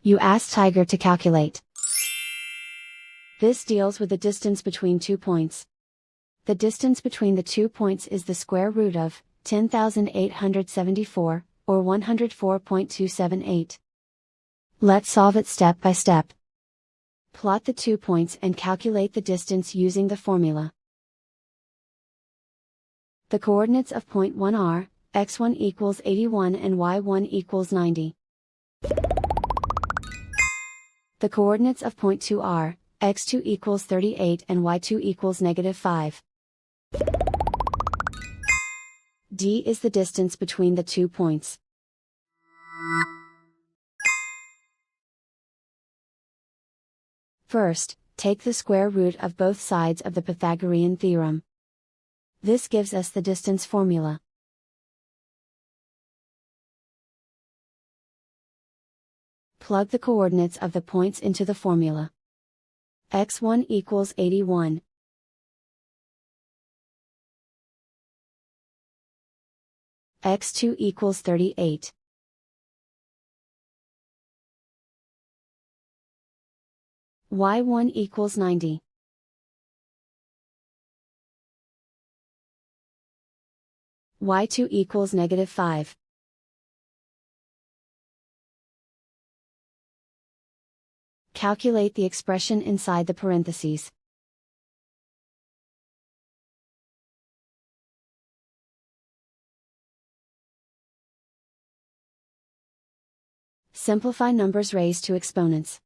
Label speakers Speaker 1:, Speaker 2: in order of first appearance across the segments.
Speaker 1: You ask Tiger to calculate. This deals with the distance between 2 points. The distance between the 2 points is the square root of 10,874, or 104.278. Let's solve it step by step. Plot the 2 points and calculate the distance using the formula. The coordinates of point 1 are, x1 equals 81 and y1 equals 90. The coordinates of point 2 are, x2 equals 38 and y2 equals -5. D is the distance between the 2 points. First, take the square root of both sides of the Pythagorean theorem. This gives us the distance formula. Plug the coordinates of the points into the formula. x1 equals 81. x2 equals 38. y1 equals 90. y2 equals -5. Calculate the expression inside the parentheses. Simplify numbers raised to exponents.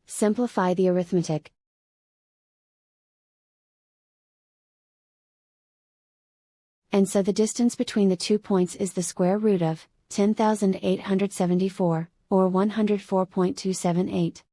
Speaker 1: Simplify the arithmetic. And so the distance between the 2 points is the square root of 10,874, or 104.278.